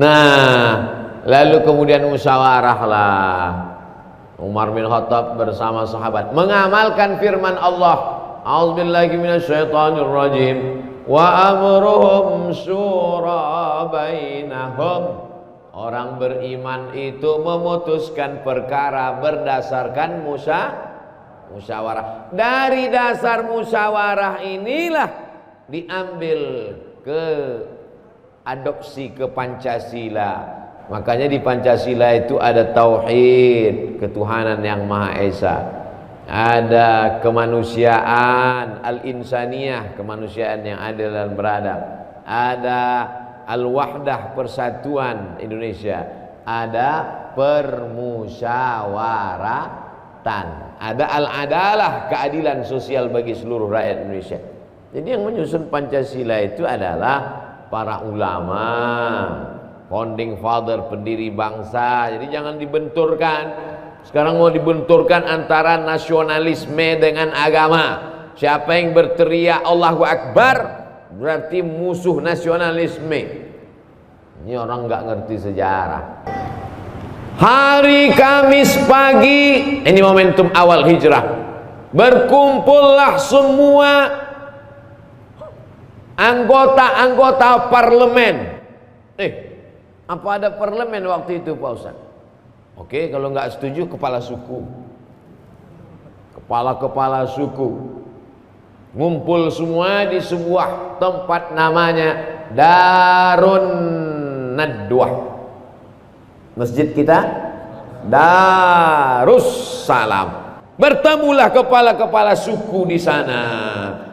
Nah, lalu kemudian musyawarahlah Umar bin Khattab bersama sahabat mengamalkan firman Allah, a'udzubillahi minasyaitonirrajim, wa amruhum syura bainahum. Orang beriman itu memutuskan perkara berdasarkan musyawarah. Dari dasar musyawarah inilah diambil ke adopsi ke Pancasila. Makanya di Pancasila itu ada tauhid, ketuhanan yang Maha Esa. Ada kemanusiaan, al-insaniyah, kemanusiaan yang adil dan beradab. Ada al-wahdah, persatuan Indonesia. Ada permusyawaratan. Ada al-adalah, keadilan sosial bagi seluruh rakyat Indonesia. Jadi yang menyusun Pancasila itu adalah para ulama, founding father, pendiri bangsa. Jadi jangan dibenturkan. Sekarang mau dibenturkan antara nasionalisme dengan agama. Siapa yang berteriak Allahu Akbar berarti musuh nasionalisme. Ini orang nggak ngerti sejarah. Hari Kamis pagi, ini momentum awal hijrah, berkumpullah semua anggota-anggota parlemen. Apa ada parlemen waktu itu Pak Ustaz? Oke, kalau nggak setuju kepala suku, kepala suku ngumpul semua di sebuah tempat namanya Darun Nadwah. Masjid kita Darussalam. Bertemulah kepala-kepala suku di sana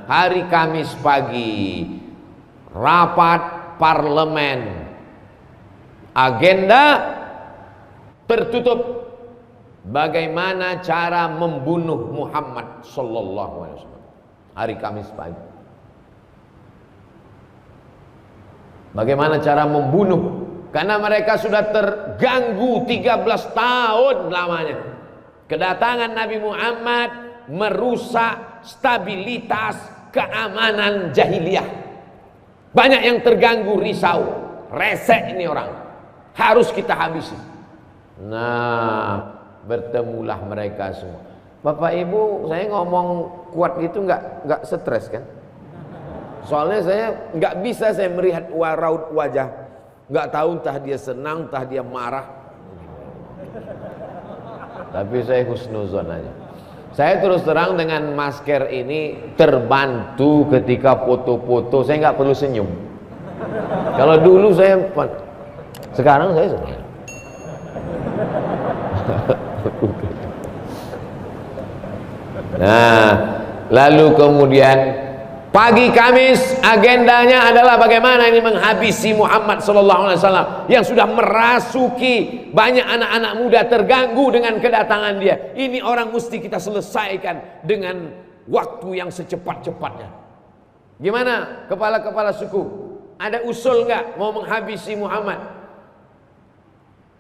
hari Kamis pagi, rapat parlemen. Agenda tertutup, bagaimana cara membunuh Muhammad sallallahu alaihi wasallam hari Kamis pagi. Bagaimana cara membunuh? Karena mereka sudah terganggu 13 tahun lamanya. Kedatangan Nabi Muhammad merusak stabilitas keamanan jahiliyah. Banyak yang terganggu, risau, resek ini orang. Harus kita habisi. Nah, bertemulah mereka semua. Bapak Ibu, saya ngomong kuat gitu nggak stres kan? Soalnya saya nggak bisa saya melihat raut wajah, nggak tahu entah dia senang, entah dia marah. Tapi saya husnuzon aja. Saya terus terang dengan masker ini terbantu ketika foto-foto. Saya nggak perlu senyum. Kalau dulu saya, sekarang saya senang. Nah, lalu kemudian pagi Kamis agendanya adalah bagaimana ini menghabisi Muhammad sallallahu alaihi wasallam yang sudah merasuki banyak anak-anak muda terganggu dengan kedatangan dia. Ini orang mesti kita selesaikan dengan waktu yang secepat-cepatnya. Gimana kepala-kepala suku? Ada usul nggak mau menghabisi Muhammad?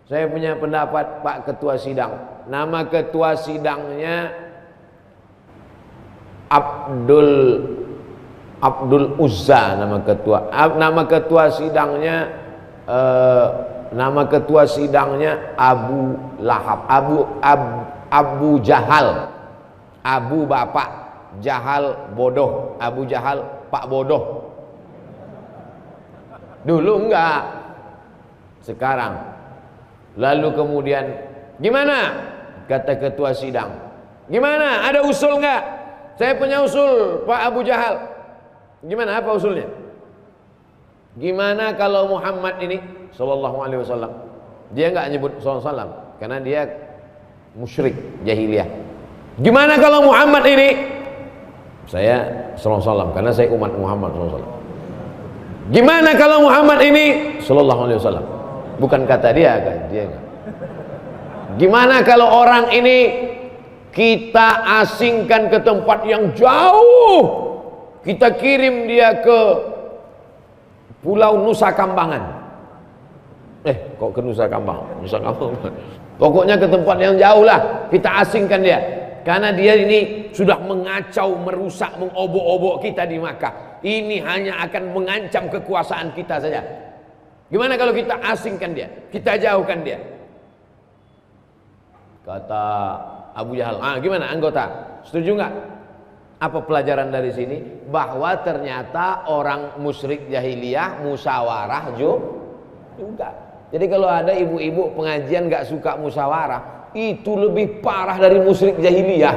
Saya punya pendapat Pak Ketua Sidang. Nama Ketua Sidangnya Abdul Uzza, nama ketua sidangnya nama ketua sidangnya Abu Lahab, Abu Jahal, Abu bapak, Jahal bodoh, Abu Jahal pak bodoh. Dulu enggak, sekarang. Lalu kemudian gimana kata ketua sidang? Gimana, ada usul enggak? Saya punya usul Pak Abu Jahal. Gimana, apa usulnya? Gimana kalau Muhammad ini sallallahu alaihi wasallam, dia enggak nyebut sallallahu alaihi wasallam karena dia musyrik jahiliyah. Gimana kalau Muhammad ini, saya sallallahu alaihi wasallam karena saya umat Muhammad sallallahu alaihi wasallam. Gimana kalau Muhammad ini sallallahu alaihi wasallam? Bukan kata dia kan, dia enggak. Gimana kalau orang ini kita asingkan ke tempat yang jauh, kita kirim dia ke Pulau Nusa Kambangan. Kok ke Nusa Kambangan? Nusa Kambangan. Pokoknya ke tempat yang jauh lah, kita asingkan dia. Karena dia ini sudah mengacau, merusak, mengobok-obok kita di Makkah. Ini hanya akan mengancam kekuasaan kita saja. Gimana kalau kita asingkan dia, kita jauhkan dia? Kata Abu Jahal, gimana anggota? Setuju nggak? Apa pelajaran dari sini? Bahwa ternyata orang musyrik jahiliyah musyawarah juga. Jadi kalau ada ibu-ibu pengajian nggak suka musyawarah, itu lebih parah dari musyrik jahiliyah.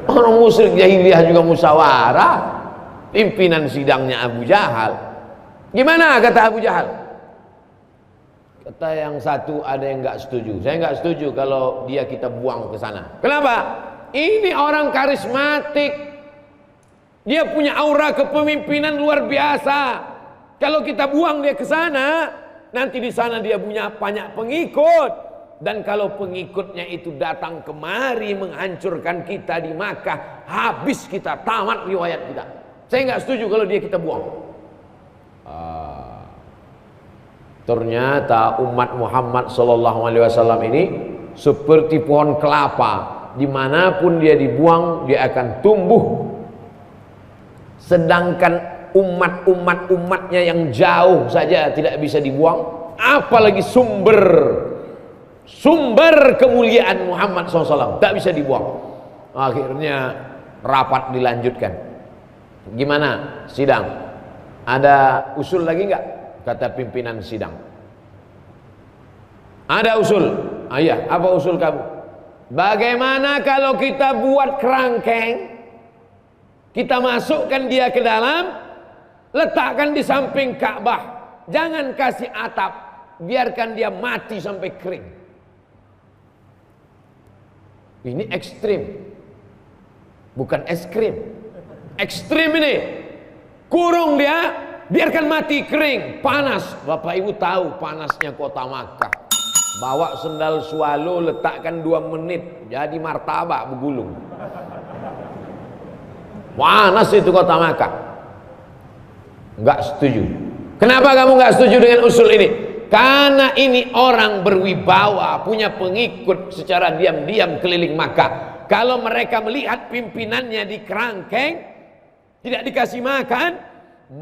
Orang musyrik jahiliyah juga musyawarah. Pimpinan sidangnya Abu Jahal. Gimana kata Abu Jahal? Kata yang satu ada yang nggak setuju. Saya nggak setuju kalau dia kita buang ke sana. Kenapa? Ini orang karismatik. Dia punya aura kepemimpinan luar biasa. Kalau kita buang dia ke sana, nanti di sana dia punya banyak pengikut. Dan kalau pengikutnya itu datang kemari menghancurkan kita di Makkah, habis kita, tamat riwayat kita. Saya nggak setuju kalau dia kita buang. Ternyata umat Muhammad SAW ini seperti pohon kelapa, dimanapun dia dibuang dia akan tumbuh. Sedangkan umatnya yang jauh saja tidak bisa dibuang, apalagi sumber kemuliaan Muhammad SAW tak bisa dibuang. Akhirnya rapat dilanjutkan. Gimana sidang? Ada usul lagi enggak? Kata pimpinan sidang. Ada usul. Iya, apa usul kamu? Bagaimana kalau kita buat kerangkeng, kita masukkan dia ke dalam, letakkan di samping Ka'bah, jangan kasih atap, biarkan dia mati sampai kering. Ini ekstrim, bukan es krim. Ekstrim ini. Kurung dia, biarkan mati kering, panas. Bapak Ibu tahu panasnya kota Makkah. Bawa sendal swallow, letakkan 2 menit, jadi martabak bergulung. Panas itu kota Makkah. Enggak setuju. Kenapa kamu enggak setuju dengan usul ini? Karena ini orang berwibawa, punya pengikut secara diam-diam keliling Makkah. Kalau mereka melihat pimpinannya di kerangkeng, tidak dikasih makan,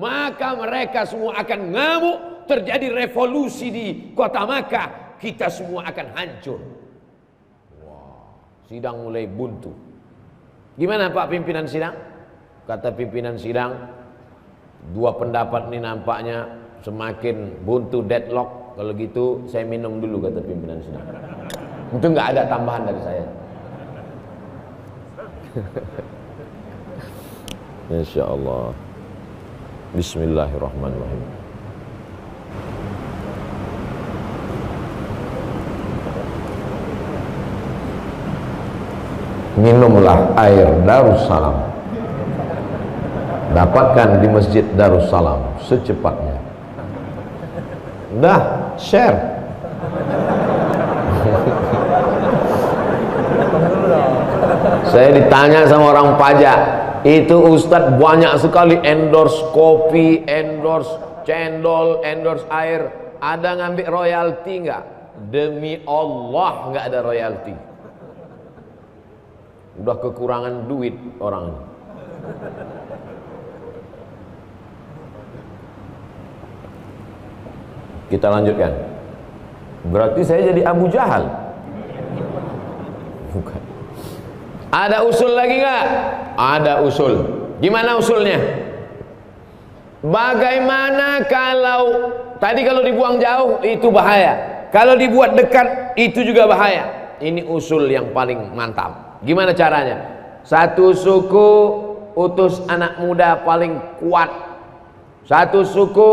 maka mereka semua akan ngamuk, terjadi revolusi di kota Makkah, kita semua akan hancur. Wah, sidang mulai buntu. Gimana Pak pimpinan sidang? Kata pimpinan sidang, 2 pendapat ini nampaknya semakin buntu, deadlock. Kalau gitu saya minum dulu, kata pimpinan sidang. Itu nggak ada tambahan dari saya. Insya Allah. Bismillahirrahmanirrahim. Minumlah air Darussalam. Dapatkan di Masjid Darussalam secepatnya. Dah, share. Saya ditanya sama orang pajak, itu Ustadz banyak sekali endorse kopi, endorse cendol, endorse air. Ada ngambil royalti nggak? Demi Allah nggak ada royalti. Udah kekurangan duit orang ini. Kita lanjutkan. Berarti saya jadi Abu Jahal? Bukan. Ada usul lagi nggak? Ada usul. Gimana usulnya? Bagaimana kalau tadi kalau dibuang jauh itu bahaya, kalau dibuat dekat itu juga bahaya. Ini usul yang paling mantap. Gimana caranya? Satu suku utus anak muda paling kuat. Satu suku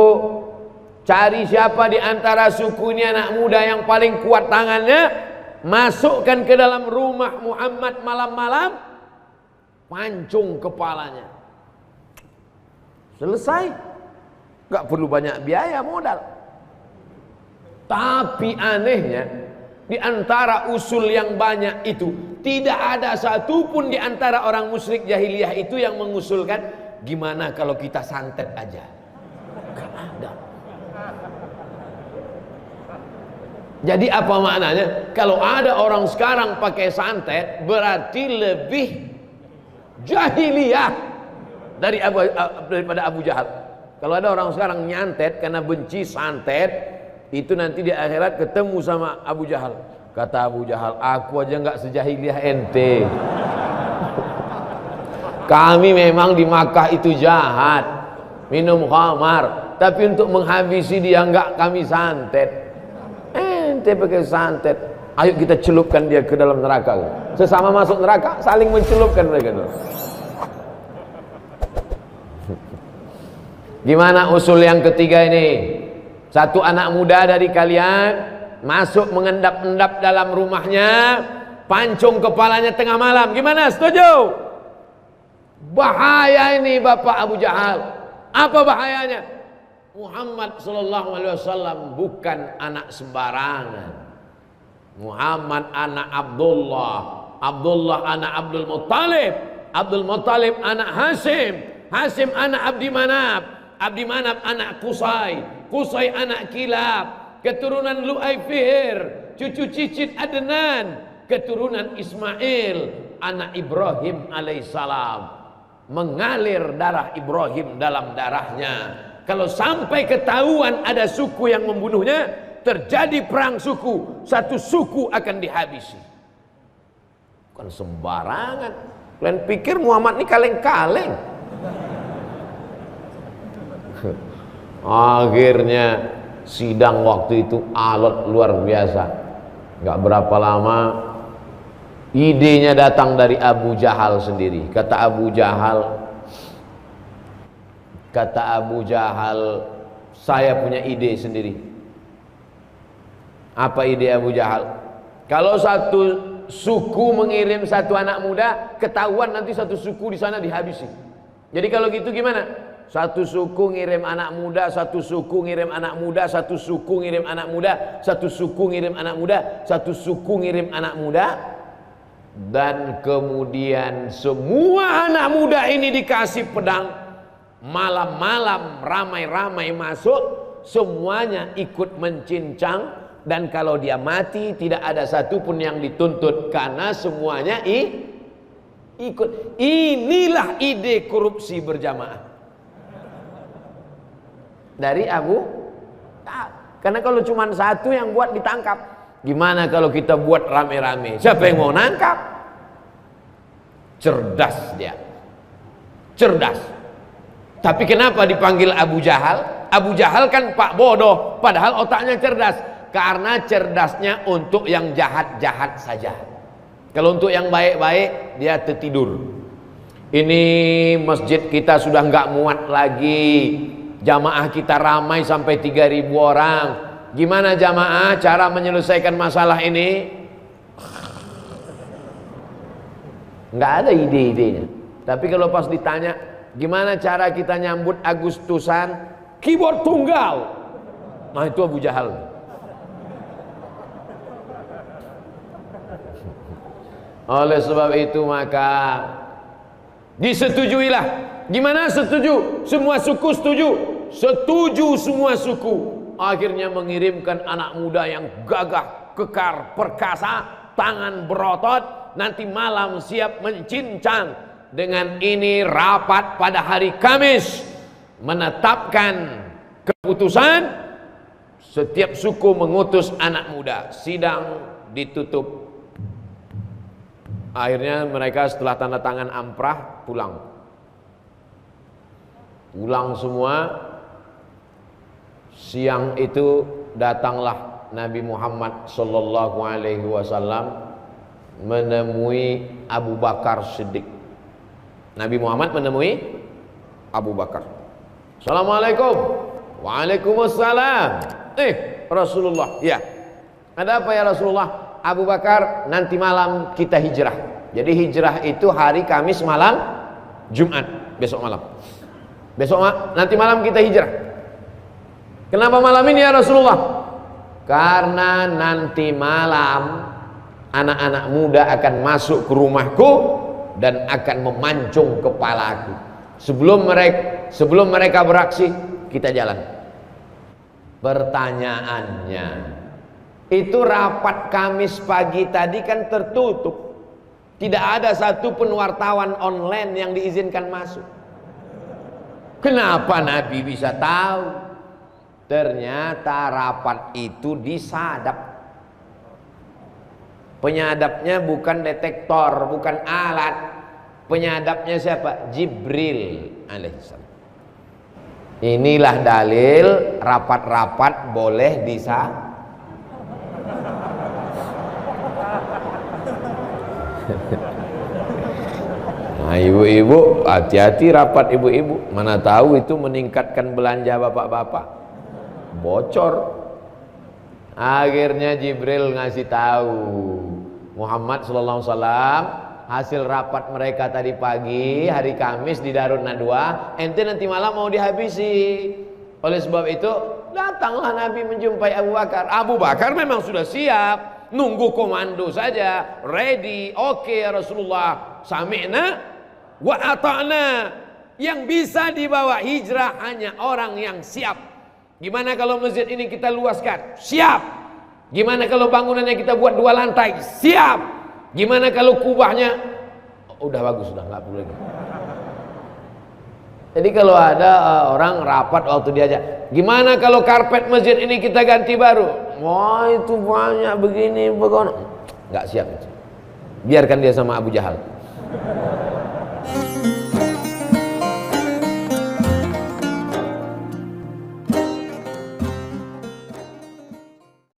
cari siapa di antara suku ini anak muda yang paling kuat tangannya, masukkan ke dalam rumah Muhammad malam-malam, pancung kepalanya. Selesai. Gak perlu banyak biaya modal. Tapi anehnya, di antara usul yang banyak itu, tidak ada satupun di antara orang musyrik jahiliyah itu yang mengusulkan, gimana kalau kita santet aja. Gak ada. Jadi apa maknanya? Kalau ada orang sekarang pakai santet, berarti lebih jahiliyah daripada Abu Jahal. Kalau ada orang sekarang nyantet karena benci santet, itu nanti di akhirat ketemu sama Abu Jahal. Kata Abu Jahal, aku aja nggak sejahiliah ente. Kami memang di Makkah itu jahat, minum khamar, tapi untuk menghabisi dia nggak kami santet. Ente pakai santet. Ayo kita celupkan dia ke dalam neraka. Sesama masuk neraka saling mencelupkan mereka. Gimana usul yang ketiga ini? Satu anak muda dari kalian masuk mengendap-endap dalam rumahnya, pancung kepalanya tengah malam. Gimana? Setuju? Bahaya ini Bapak Abu Jahal. Apa bahayanya? Muhammad sallallahu alaihi wasallam bukan anak sembarangan. Muhammad anak Abdullah, Abdullah anak Abdul Muttalib, Abdul Muttalib anak Hashim, Hashim anak Abdi Manaf, Abdi Manaf anak Qusay, Qusay anak Kilab, keturunan Lu'ay Fihr, cucu cicit Adnan, keturunan Ismail anak Ibrahim alaihissalam. Mengalir darah Ibrahim dalam darahnya. Kalau sampai ketahuan ada suku yang membunuhnya, terjadi perang suku, satu suku akan dihabisi. Bukan sembarangan. Kalian pikir Muhammad ini kaleng-kaleng? Akhirnya sidang waktu itu alot luar biasa. Gak berapa lama idenya datang dari Abu Jahal sendiri. Kata Abu Jahal, saya punya ide sendiri. Apa ide Abu Jahal? Kalau satu suku mengirim satu anak muda, ketahuan nanti satu suku di sana dihabisi. Jadi kalau gitu gimana? Satu suku ngirim anak muda, satu suku ngirim anak muda, satu suku ngirim anak muda, satu suku ngirim anak muda, satu suku ngirim anak muda, dan kemudian semua anak muda ini dikasih pedang. Malam-malam ramai-ramai masuk, semuanya ikut mencincang. Dan kalau dia mati tidak ada satupun yang dituntut karena semuanya ikut. Inilah ide korupsi berjamaah dari Abu. Karena kalau cuma satu yang buat ditangkap, gimana kalau kita buat rame-rame? Siapa yang mau nangkap? Cerdas dia, cerdas. Tapi kenapa dipanggil Abu Jahal? Abu Jahal kan pak bodoh, padahal otaknya cerdas. Karena cerdasnya untuk yang jahat-jahat saja. Kalau untuk yang baik-baik dia tertidur. Ini masjid kita sudah nggak muat lagi. Jamaah kita ramai sampai 3.000 orang. Gimana jamaah cara menyelesaikan masalah ini? Nggak ada ide-idenya. Tapi kalau pas ditanya, gimana cara kita nyambut Agustusan? Keyboard tunggal. Nah itu Abu Jahal. Oleh sebab itu maka disetujuilah. Gimana setuju? Semua suku setuju. Setuju semua suku. Akhirnya mengirimkan anak muda yang gagah, kekar, perkasa, tangan berotot, nanti malam siap mencincang. Dengan ini rapat pada hari Kamis menetapkan keputusan. Setiap suku mengutus anak muda. Sidang ditutup. Akhirnya mereka setelah tanda tangan amprah pulang. Pulang semua. Siang itu datanglah Nabi Muhammad sallallahu alaihi wasallam menemui Abu Bakar Siddiq. Nabi Muhammad menemui Abu Bakar. Assalamualaikum. Waalaikumsalam. Rasulullah. Ya. Ada apa ya Rasulullah? Abu Bakar, nanti malam kita hijrah. Jadi hijrah itu hari Kamis malam, Jumat besok malam. Nanti malam kita hijrah. Kenapa malam ini ya Rasulullah? Karena nanti malam anak-anak muda akan masuk ke rumahku dan akan memancung kepalaku. Sebelum mereka beraksi, kita jalan. Pertanyaannya, itu rapat Kamis pagi tadi kan tertutup. Tidak ada satupun wartawan online yang diizinkan masuk. Kenapa Nabi bisa tahu? Ternyata rapat itu disadap. Penyadapnya bukan detektor, bukan alat. Penyadapnya siapa? Jibril alaihissalam. Inilah dalil rapat-rapat boleh Nah, ibu-ibu hati-hati rapat ibu-ibu. Mana tahu itu meningkatkan belanja bapak-bapak. Bocor. Akhirnya Jibril ngasih tahu Muhammad sallallahu alaihi wasallam hasil rapat mereka tadi pagi hari Kamis di Darun Nadwa, ente nanti malam mau dihabisi. Oleh sebab itu datanglah Nabi menjumpai Abu Bakar. Abu Bakar memang sudah siap, nunggu komando saja, ready. Oke ya Rasulullah, sami'na wa ata'na. Yang bisa dibawa hijrah hanya orang yang siap. Gimana kalau masjid ini kita luaskan? Siap. Gimana kalau bangunannya kita buat 2 lantai? Siap. Gimana kalau kubahnya? Udah bagus, sudah nggak perlu lagi. Jadi kalau ada orang rapat waktu diajak, gimana kalau karpet masjid ini kita ganti baru? Wah itu banyak begini, nggak siap. Biarkan dia sama Abu Jahal.